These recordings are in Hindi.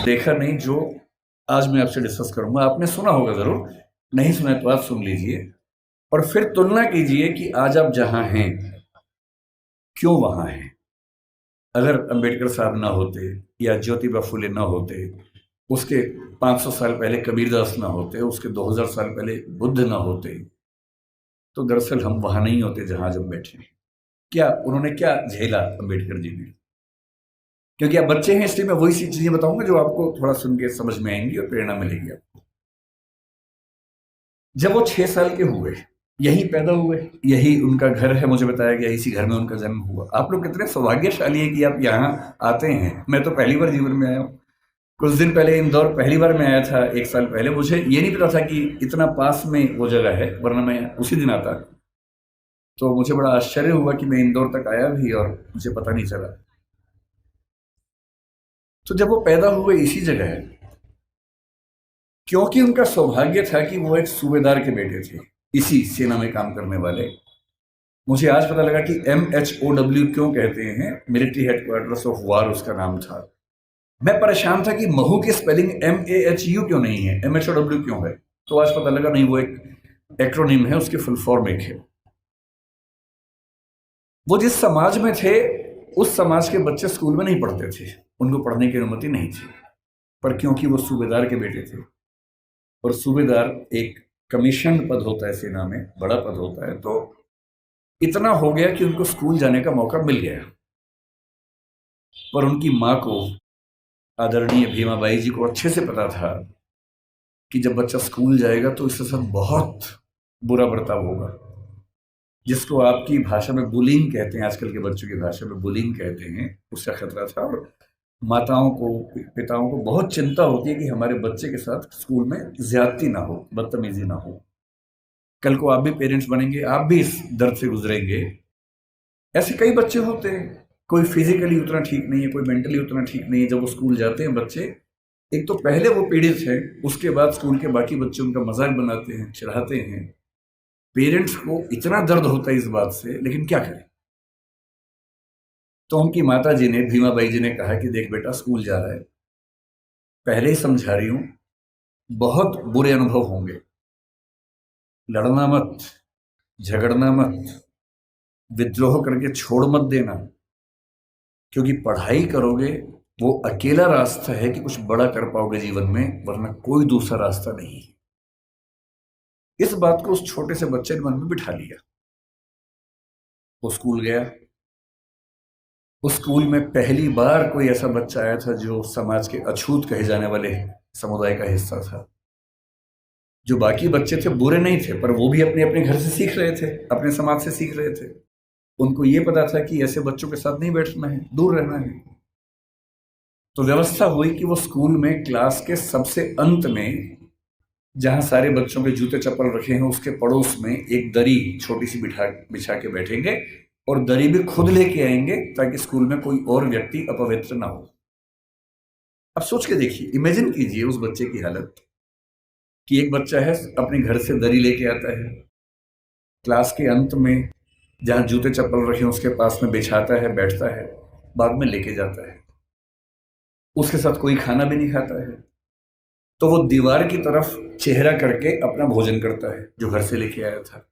देखा नहीं जो आज मैं आपसे डिस्कस करूंगा। आपने सुना होगा जरूर, नहीं सुना है तो आप सुन लीजिए और फिर तुलना कीजिए कि आज आप जहां हैं क्यों वहां हैं। अगर अंबेडकर साहब ना होते या ज्योतिबा फुले ना होते, उसके 500 साल पहले कबीरदास ना होते, उसके 2000 साल पहले बुद्ध ना होते, तो दरअसल हम वहां नहीं होते जहां जब बैठे हैं। क्या उन्होंने क्या झेला अंबेडकर जी ने? क्योंकि आप बच्चे हैं इसलिए मैं वही सी चीजें बताऊंगा जो आपको थोड़ा सुन के समझ में आएंगी और प्रेरणा मिलेगी आपको। जब वो 6 साल के हुए, यही पैदा हुए, यही उनका घर है, मुझे बताया गया इसी घर में उनका जन्म हुआ। आप लोग कितने सौभाग्यशाली हैं कि आप यहाँ आते हैं। मैं तो पहली बार जीवन में आया हूँ। कुछ दिन पहले इंदौर पहली बार मैं आया था, 1 साल पहले। मुझे ये नहीं पता था कि इतना पास में वो जगह है, वरना मैं उसी दिन आता। तो मुझे बड़ा आश्चर्य हुआ कि मैं इंदौर तक आया भी और मुझे पता नहीं चला। तो जब वो पैदा हुए इसी जगह है, क्योंकि उनका सौभाग्य था कि वो एक सूबेदार के बेटे थे, इसी सेना में काम करने वाले। मुझे आज पता लगा कि MHOW क्यों कहते हैं, मिलिट्री हेडक्वार्टर्स ऑफ वार उसका नाम था। मैं परेशान था कि महू की स्पेलिंग MAHU क्यों नहीं है, MHOW क्यों है। तो आज पता लगा नहीं, वो एक एक्रोनिम है, उसकी फुल फॉर्म एक है। वो जिस समाज में थे उस समाज के बच्चे स्कूल में नहीं पढ़ते थे, उनको पढ़ने की अनुमति नहीं थी। पर क्योंकि वो सूबेदार के बेटे थे, और सूबेदार एक कमीशन पद होता है सेना में, बड़ा पद होता है, तो इतना हो गया कि उनको स्कूल जाने का मौका मिल गया। पर उनकी माँ को, आदरणीय भीमाबाई जी को अच्छे से पता था कि जब बच्चा स्कूल जाएगा तो इसके साथ बहुत बुरा बर्ताव होगा, जिसको आपकी भाषा में बुलिंग कहते हैं, आजकल के बच्चों की भाषा में बुलिंग कहते हैं, उसका खतरा था। और माताओं को, पिताओं को बहुत चिंता होती है कि हमारे बच्चे के साथ स्कूल में ज्यादती ना हो, बदतमीजी ना हो। कल को आप भी पेरेंट्स बनेंगे, आप भी इस दर्द से गुजरेंगे। ऐसे कई बच्चे होते हैं, कोई फिजिकली उतना ठीक नहीं है, कोई मेंटली उतना ठीक नहीं है। जब वो स्कूल जाते हैं बच्चे, एक तो पहले वो पीड़ित है, उसके बाद स्कूल के बाकी बच्चे उनका मजाक बनाते हैं, चिढ़ाते हैं। पेरेंट्स को इतना दर्द होता है इस बात से, लेकिन क्या करें। तो उनकी माता जी ने, भीमाबाई जी ने कहा कि देख बेटा, स्कूल जा रहा है, पहले ही समझा रही हूं, बहुत बुरे अनुभव होंगे। लड़ना मत, झगड़ना मत, विद्रोह करके छोड़ मत देना, क्योंकि पढ़ाई करोगे वो अकेला रास्ता है कि कुछ बड़ा कर पाओगे जीवन में, वरना कोई दूसरा रास्ता नहीं है। इस बात को उस छोटे से बच्चे ने मन में बिठा लिया। वो स्कूल गया। उस स्कूल में पहली बार कोई ऐसा बच्चा आया था जो समाज के अछूत कहे जाने वाले समुदाय का हिस्सा था। जो बाकी बच्चे थे बुरे नहीं थे, पर वो भी अपने अपने घर से सीख रहे थे, अपने समाज से सीख रहे थे। उनको ये पता था कि ऐसे बच्चों के साथ नहीं बैठना है, दूर रहना है। तो व्यवस्था हुई कि वो स्कूल में क्लास के सबसे अंत में, जहां सारे बच्चों के जूते चप्पल रखे हैं, उसके पड़ोस में एक दरी छोटी सी बिछा के बैठेंगे, और दरी भी खुद लेके आएंगे ताकि स्कूल में कोई और व्यक्ति अपवित्र ना हो। अब सोच के देखिए, इमेजिन कीजिए उस बच्चे की हालत कि एक बच्चा है, अपने घर से दरी लेके आता है, क्लास के अंत में जहां जूते चप्पल रखे हैं उसके पास में बिछाता है, बैठता है, बाद में लेके जाता है। उसके साथ कोई खाना भी नहीं खाता है, तो वो दीवार की तरफ चेहरा करके अपना भोजन करता है जो घर से लेके आया था।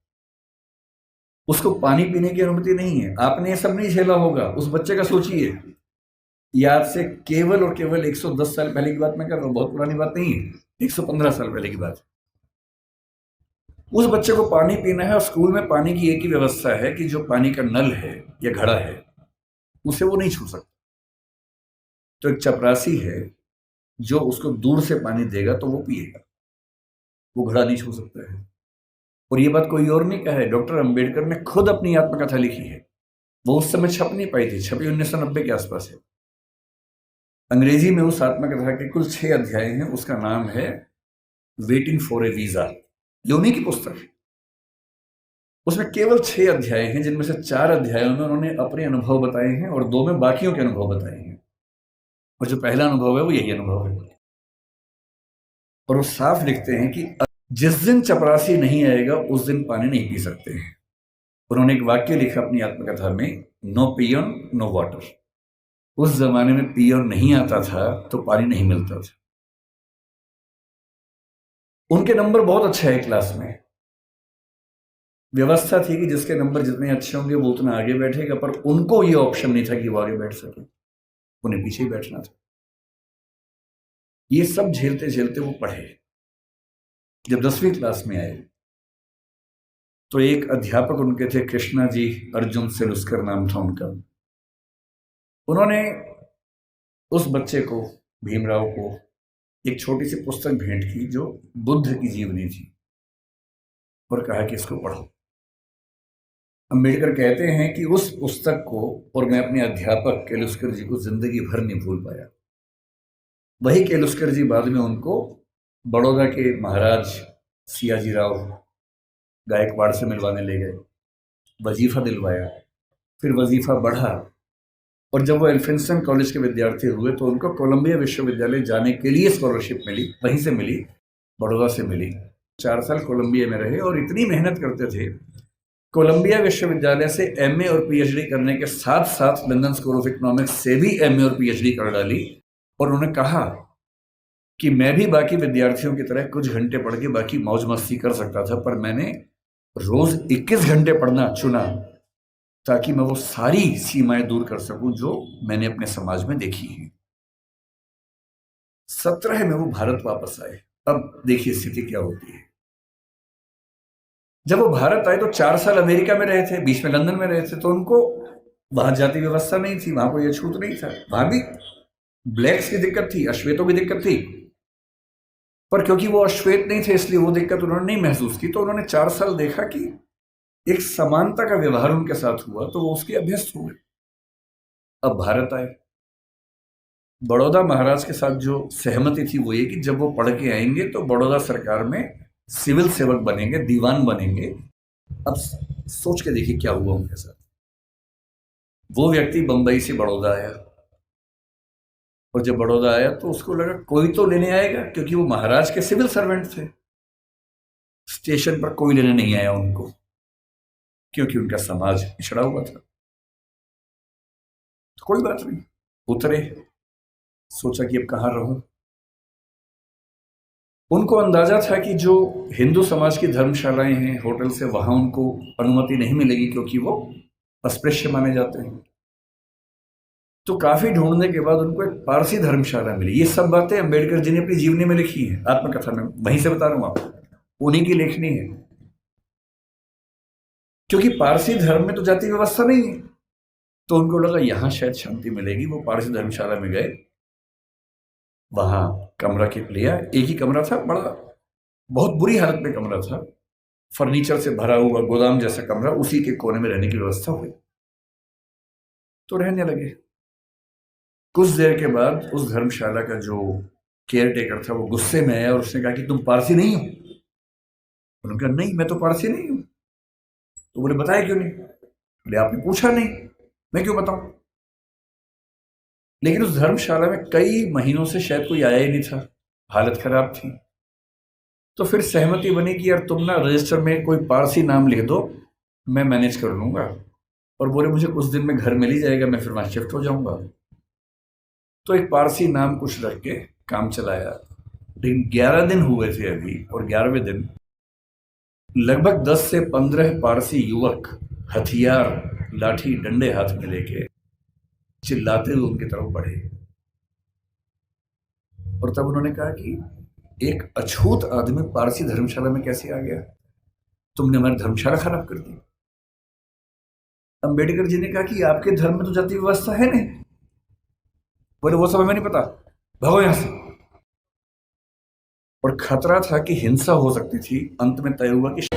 उसको पानी पीने की अनुमति नहीं है। आपने ये सब नहीं झेला होगा, उस बच्चे का सोचिए। ये आज से केवल और केवल 110 साल पहले की बात मैं कर रहा हूँ, बहुत पुरानी बात नहीं है, 115 साल पहले की बात। उस बच्चे को पानी पीना है, और स्कूल में पानी की एक ही व्यवस्था है कि जो पानी का नल है या घड़ा है उसे वो नहीं छू सकता। तो एक चपरासी है जो उसको दूर से पानी देगा तो वो पिएगा, वो घड़ा नहीं छू सकता है। और ये बात कोई और नहीं कहा है, डॉक्टर अंबेडकर ने खुद अपनी आत्मकथा लिखी है। वो उस समय छप नहीं पाई थी, छपी 1990 के आसपास है। अंग्रेजी में उस आत्मकथा के कुल 6 अध्याय हैं। उसका नाम है वेटिंग फॉर ए वीजा। ये उन्हीं की पुस्तक है। उसमें केवल 6 अध्याय हैं, जिनमें से 4 अध्यायों में उन्होंने अपने अनुभव बताए हैं और 2 में बाकियों के अनुभव बताए हैं। और जो पहला अनुभव है वो यही अनुभव है। और वो साफ लिखते हैं कि जिस दिन चपरासी नहीं आएगा उस दिन पानी नहीं पी सकते हैं। उन्होंने एक वाक्य लिखा अपनी आत्मकथा में, नो पियन नो वाटर। उस जमाने में पियर नहीं आता था तो पानी नहीं मिलता था। उनके नंबर बहुत अच्छा है क्लास में। व्यवस्था थी कि जिसके नंबर जितने अच्छे होंगे वो उतना आगे बैठेगा, पर उनको ये ऑप्शन नहीं था कि वो आगे बैठ सके, उन्हें पीछे ही बैठना था। ये सब झेलते झेलते वो पढ़े। जब 10वीं क्लास में आए तो एक अध्यापक उनके थे, कृष्णा जी अर्जुन सेलुस्कर नाम था उनका। उन्होंने उस बच्चे को, भीमराव को, एक छोटी सी पुस्तक भेंट की जो बुद्ध की जीवनी थी, और कहा कि इसको पढ़ो। अम्बेडकर कहते हैं कि उस पुस्तक को और मैं अपने अध्यापक केलुस्कर जी को जिंदगी भर नहीं भूल पाया। वही केलुस्कर जी बाद में उनको बड़ौदा के महाराज सियाजी राव गायकवाड़ से मिलवाने ले गए, वजीफा दिलवाया, फिर वजीफा बढ़ा, और जब वो एल्फिंस्टन कॉलेज के विद्यार्थी हुए तो उनको कोलंबिया विश्वविद्यालय जाने के लिए स्कॉलरशिप मिली, वहीं से मिली, बड़ौदा से मिली। 4 साल कोलंबिया में रहे और इतनी मेहनत करते थे। कोलंबिया विश्वविद्यालय से एमए और पीएचडी करने के साथ साथ लंदन स्कूल ऑफ इकोनॉमिक्स से भी एमए और पीएचडी कर डाली। और उन्होंने कहा कि मैं भी बाकी विद्यार्थियों की तरह कुछ घंटे पढ़ के बाकी मौज मस्ती कर सकता था, पर मैंने रोज 21 घंटे पढ़ना चुना ताकि मैं वो सारी सीमाएं दूर कर सकूं जो मैंने अपने समाज में देखी हैं। 17 में वो भारत वापस आए। अब देखिए स्थिति क्या होती है। जब वो भारत आए तो 4 साल अमेरिका में रहे थे, बीच में लंदन में रहे थे, तो उनको वहां जाति व्यवस्था नहीं थी, वहां कोई छूत नहीं था। वहां भी ब्लैक्स की दिक्कत थी, अश्वेतों की दिक्कत थी, पर क्योंकि वो अश्वेत नहीं थे इसलिए वो दिक्कत उन्होंने नहीं महसूस की। तो उन्होंने 4 साल देखा कि एक समानता का व्यवहार उनके साथ हुआ, तो वो उसके अभ्यस्त हुए। अब भारत आए। बड़ौदा महाराज के साथ जो सहमति थी वो ये कि जब वो पढ़ के आएंगे तो बड़ौदा सरकार में सिविल सेवक बनेंगे, दीवान बनेंगे। अब सोच के देखिए क्या हुआ उनके साथ। वो व्यक्ति बंबई से बड़ौदा आया, और जब बड़ौदा आया तो उसको लगा कोई तो लेने आएगा, क्योंकि वो महाराज के सिविल सर्वेंट थे। स्टेशन पर कोई लेने नहीं आया उनको, क्योंकि उनका समाज पिछड़ा हुआ था। तो कोई बात नहीं, उतरे, सोचा कि अब कहां रहूं। उनको अंदाजा था कि जो हिंदू समाज की धर्मशालाएं हैं, होटल से, वहां उनको अनुमति नहीं मिलेगी, क्योंकि वो अस्पृश्य माने जाते हैं। तो काफी ढूंढने के बाद उनको एक पारसी धर्मशाला मिली। ये सब बातें अम्बेडकर जी ने अपनी जीवनी में लिखी है, आत्मकथा में, वहीं से बता रहा हूं आपको, उन्हीं की लेखनी है। क्योंकि पारसी धर्म में तो जाति व्यवस्था नहीं है, तो उनको लगा यहां शायद शांति मिलेगी। वो पारसी धर्मशाला में गए, वहां कमरा लिया। एक ही कमरा था, बड़ा बहुत बुरी हालत में कमरा था, फर्नीचर से भरा हुआ गोदाम जैसा कमरा, उसी के कोने में रहने की व्यवस्था हुई। तो रहने लगे। कुछ देर के बाद उस धर्मशाला का जो केयर टेकर था वो गुस्से में आया और उसने कहा कि तुम पारसी नहीं हो। उन्होंने कहा नहीं, मैं तो पारसी नहीं हूं। तो बोले बताया क्यों नहीं? बोले आपने पूछा नहीं, मैं क्यों बताऊं। लेकिन उस धर्मशाला में कई महीनों से शायद कोई आया ही नहीं था, हालत खराब थी। तो फिर सहमति बनी कि यार तुम ना रजिस्टर में कोई पारसी नाम लिख दो, मैं मैनेज कर लूंगा। और बोले मुझे कुछ दिन में घर मिल ही जाएगा, मैं फिर वहां शिफ्ट हो जाऊंगा। तो एक पारसी नाम कुछ रख के काम चलाया। लेकिन 11 दिन हुए थे अभी, और 11वें दिन लगभग 10 से 15 पारसी युवक हथियार, लाठी, डंडे हाथ में लेके चिल्लाते हुए उनकी तरफ बढ़े। और तब उन्होंने कहा कि एक अछूत आदमी पारसी धर्मशाला में कैसे आ गया? तुमने हमारी धर्मशाला खराब कर दी। अंबेडकर जी ने कहा कि आपके धर्म में तो जाति व्यवस्था है नहीं। बोले वो सब हमें नहीं पता, भागो यहां से। और खतरा था कि हिंसा हो सकती थी। अंत में तय हुआ कि